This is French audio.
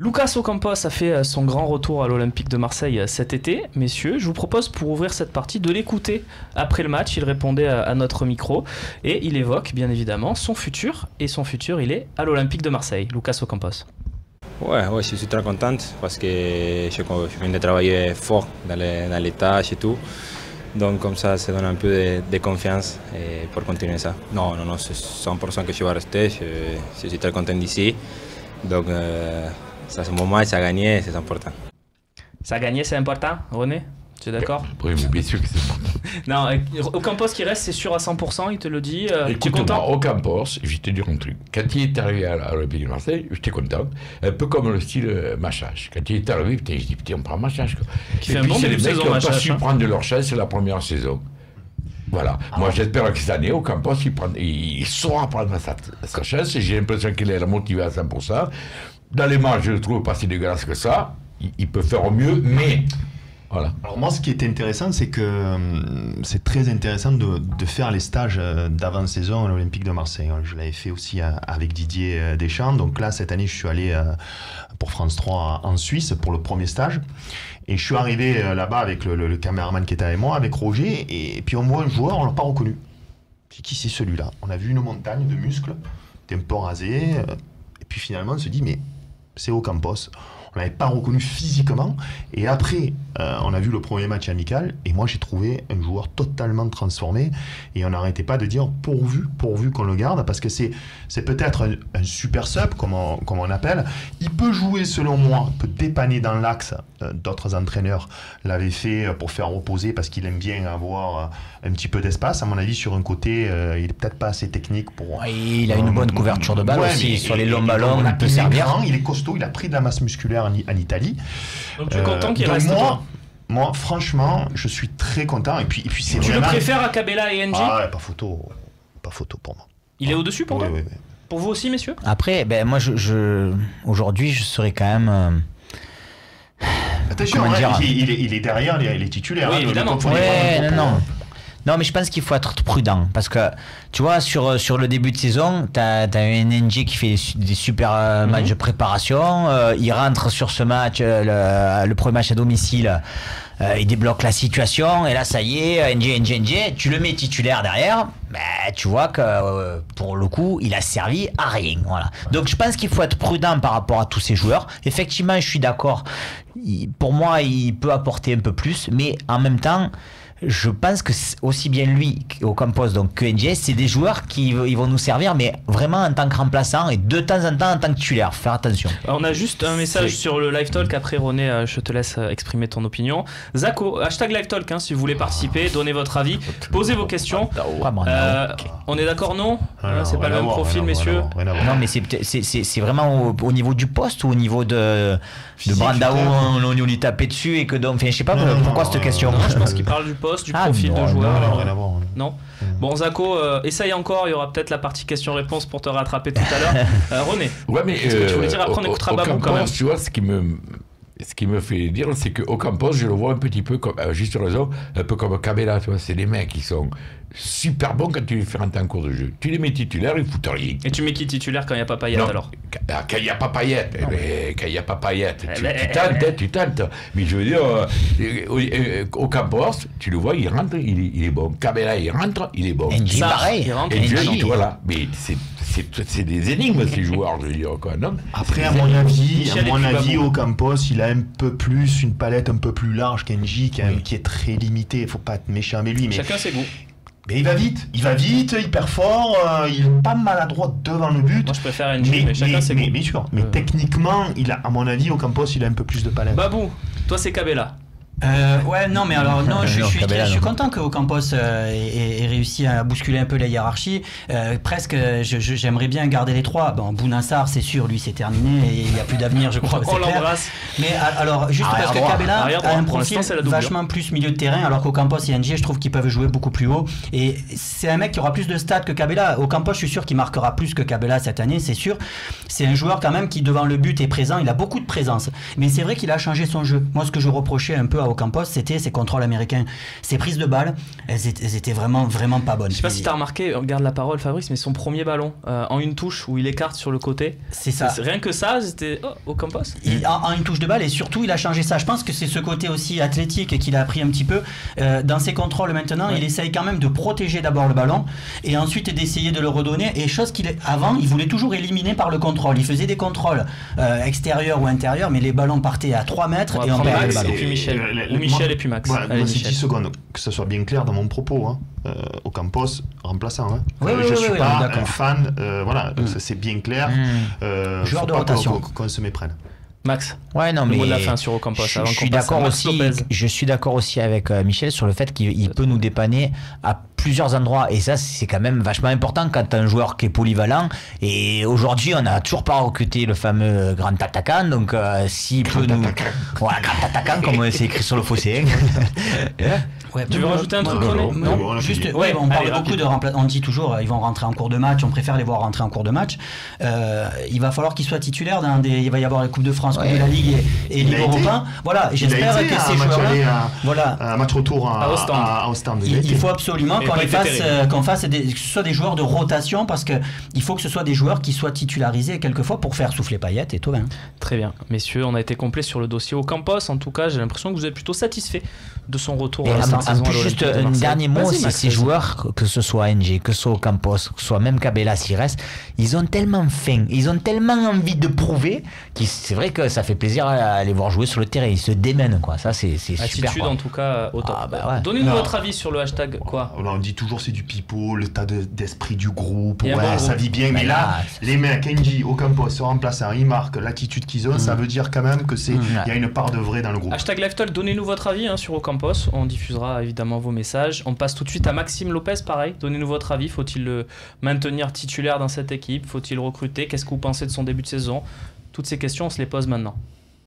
Lucas Ocampos a fait son grand retour à l'Olympique de Marseille cet été. Messieurs, je vous propose pour ouvrir cette partie de l'écouter après le match. Il répondait à notre micro et il évoque bien évidemment son futur. Et son futur, il est à l'Olympique de Marseille. Lucas Ocampos. Ouais, je suis très contente parce que je viens de travailler fort dans les tâches et tout. Donc comme ça donne un peu de confiance pour continuer ça. Non, c'est 100% que je vais rester. Je suis très content d'ici. Donc ça c'est mon match, ça a gagné, c'est important. Ça a gagné, c'est important, René? Tu es d'accord? Oui, mais bien sûr que c'est important. Non, Ocampos qui reste, c'est sûr à 100%, il te le dit. Tu es content? Écoute-moi, Ocampos, je vais te dire un truc. Quand il est arrivé à l'Olympique de Marseille, j'étais content. Un peu comme le style Machach. Quand il est arrivé, je dis, putain, on prend Machach. Qui fait un bon début de saison, Machach. Ils n'ont pas su hein. prendre de leur chance la première saison. Voilà. Moi, j'espère que cette année, Ocampos, il saura prendre sa chance. Et j'ai l'impression qu'il est motivé à 100%. Dans les matchs, je le trouve pas si dégueulasse que ça. Il peut faire mieux, mais... Voilà. Alors moi, ce qui était intéressant, c'est que c'est très intéressant de faire les stages d'avant-saison à l'Olympique de Marseille. Je l'avais fait aussi avec Didier Deschamps. Donc là, cette année, je suis allé pour France 3 en Suisse pour le premier stage. Et je suis arrivé là-bas avec le caméraman qui était avec moi, avec Roger. Et puis on voit un joueur, on l'a pas reconnu. C'est qui c'est celui-là? On a vu une montagne de muscles, un peu rasé. Et puis finalement, on se dit, mais c'est Ocampos. On l'avait pas reconnu physiquement. Et après, on a vu le premier match amical. Et moi, j'ai trouvé un joueur totalement transformé. Et on n'arrêtait pas de dire pourvu qu'on le garde. Parce que c'est peut-être un super sub, comme on appelle. Il peut jouer, selon moi, peut dépanner dans l'axe. D'autres entraîneurs l'avaient fait pour faire reposer parce qu'il aime bien avoir un petit peu d'espace. À mon avis, sur un côté, il est peut-être pas assez technique pour... Ouais, il a une bonne couverture de balle aussi. Sur les longs ballons, il peut servir. Il est costaud, il a pris de la masse musculaire en Italie. Donc tu es content qu'il reste toi? Moi, franchement, je suis très content. Et puis c'est tu le préfères à Kabela et NG? Ah ouais, pas photo pour moi. Il est au-dessus pour toi? Oui. Pour vous aussi, messieurs? Après, moi, aujourd'hui, je serais quand même... Attention, il est derrière les titulaires. Oui, évidemment. Non, mais je pense qu'il faut être prudent parce que tu vois, sur le début de saison, t'as un NG qui fait des super matchs de préparation. Il rentre sur ce match, le premier match à domicile. Il débloque la situation et là ça y est, NG, tu le mets titulaire derrière, tu vois que pour le coup il a servi à rien, voilà. Donc je pense qu'il faut être prudent par rapport à tous ces joueurs. Effectivement, je suis d'accord, pour moi il peut apporter un peu plus, mais en même temps je pense que aussi bien lui Ocampos donc que NG, c'est des joueurs qui ils vont nous servir, mais vraiment en tant que remplaçant et de temps en temps en tant que titulaire. Faire attention. Alors, on a juste un message sur le live talk. Après René, je te laisse exprimer ton opinion. Zako, hashtag live talk si vous voulez participer, donnez votre avis, posez vos questions. On est d'accord, non? C'est pas le même profil, messieurs? Non, mais c'est vraiment au niveau du poste ou au niveau de Brandao, on lui tapait dessus et que donc, enfin, je sais pas pourquoi cette question. Non, je pense qu'il parle du poste, du profil de joueur. Rien à voir. Non. Bon, Zako, essaye encore. Il y aura peut-être la partie question-réponse pour te rattraper tout à l'heure. René, ouais, mais est-ce que tu voulais dire après on écoutera Babou quand même? Tu vois, ce qui me fait dire, c'est que Ocampos, je le vois un petit peu comme, juste raison, un peu comme Kabela, tu vois, c'est des mecs qui sont super bons quand tu les fais rentrer en cours de jeu. Tu les mets titulaires, ils foutent rien. Et tu mets qui titulaire quand il n'y a pas Payet alors? Quand il n'y a pas Payet, quand il n'y a pas Payet, tu tentes. Mais je veux dire, Ocampos, tu le vois, il rentre, il est bon. Kabela, il rentre, il est bon. NG, pareil. Il rentre, Et voilà. Mais c'est des énigmes, ces joueurs, je veux dire, quoi, non? Après, à mon avis, Ocampos, il a un peu plus, une palette un peu plus large qu'Engie, qui est très limitée. Il ne faut pas être méchant avec lui. Mais... Chacun ses goûts. Mais il va vite, il perd fort, il est pas maladroit devant le but. Moi je préfère NG, mais chacun ses goûts. Bien sûr, mais techniquement, à mon avis, Ocampos, il a un peu plus de palette. Babou, toi c'est Kabela. Ouais, non, mais alors, non, je suis content que Ocampos ait réussi à bousculer un peu la hiérarchie. Presque, j'aimerais bien garder les trois. Bon, Bounassar, c'est sûr, lui, c'est terminé et il n'y a plus d'avenir, je crois. On l'embrasse. Mais alors, juste parce que Kabela a un profil la vachement plus milieu de terrain, alors qu'Ocampos et NG, je trouve qu'ils peuvent jouer beaucoup plus haut. Et c'est un mec qui aura plus de stats que Kabela. Ocampos, je suis sûr qu'il marquera plus que Kabela cette année, c'est sûr. C'est un joueur quand même qui, devant le but, est présent. Il a beaucoup de présence. Mais c'est vrai qu'il a changé son jeu. Moi, ce que je reprochais un peu à Ocampos, c'était ses contrôles américains. Ses prises de balles, elles étaient vraiment pas bonnes. Je sais pas si t'as remarqué, regarde la parole Fabrice, mais son premier ballon en une touche où il écarte sur le côté. C'est ça. Rien que ça, c'était Ocampos. En une touche de balle, et surtout il a changé ça. Je pense que c'est ce côté aussi athlétique qu'il a appris un petit peu. Dans ses contrôles maintenant, il essaye quand même de protéger d'abord le ballon et ensuite d'essayer de le redonner. Et chose qu'avant, il voulait toujours éliminer par le contrôle. Il faisait des contrôles extérieurs ou intérieurs, mais les ballons partaient à 3 mètres et on perdait le ballon. Et puis Michel et puis Max. Voilà, Allez, c'est 10 secondes, que ce soit bien clair dans mon propos. Ocampos, remplaçant. Je suis pas un fan, c'est bien clair. Joueur de rotation. Qu'on se méprenne. Max, ouais, non, le mais mot de la fin sur Ocampos. Je suis d'accord aussi avec Michel sur le fait qu'il peut nous dépanner à plusieurs endroits, et ça c'est quand même vachement important quand t'as un joueur qui est polyvalent. Et aujourd'hui on n'a toujours pas recruté le fameux grand attaquant, donc s'il peut nous grand attaquant comme c'est écrit sur le fossé. Tu veux rajouter un truc, René? Non, juste, on parle beaucoup de remplacement. On dit toujours ils vont rentrer en cours de match, on préfère les voir rentrer en cours de match. Il va falloir qu'ils soient titulaires il va y avoir la Coupe de France, Coupe de la Ligue et Ligue Europa. Voilà, j'espère que ces joueurs-là, un match retour à Ostende. Il faut absolument qu'on fasse que ce soit des joueurs de rotation, parce que il faut que ce soit des joueurs qui soient titularisés quelquefois pour faire souffler Payet et Thauvin. Très bien, messieurs, on a été complet sur le dossier Ocampos. En tout cas, j'ai l'impression que vous êtes plutôt satisfait de son retour. Juste un dernier mot, c'est ces joueurs, que ce soit NG, que ce soit Ocampos, que ce soit même Cabella, Sires, ils ont tellement faim, ils ont tellement envie de prouver que c'est vrai que ça fait plaisir à les voir jouer sur le terrain. Ils se démènent, quoi. Ça, c'est super. Attitude en tout cas au top. Donnez-nous votre avis sur le hashtag quoi. On dit toujours c'est du pipeau, l'état d'esprit du groupe, ça vit bien, mais là les mecs, NG, Ocampos se remplaçant, ils marquent l'attitude qu'ils ont, ça veut dire quand même que il y a une part de vrai dans le groupe. Hashtag LiveTalk, donnez-nous votre avis sur Ocampos, on diffusera évidemment vos messages. On passe tout de suite à Maxime Lopez, pareil, donnez-nous votre avis, faut-il le maintenir titulaire dans cette équipe, faut-il recruter, qu'est-ce que vous pensez de son début de saison? Toutes ces questions on se les pose maintenant.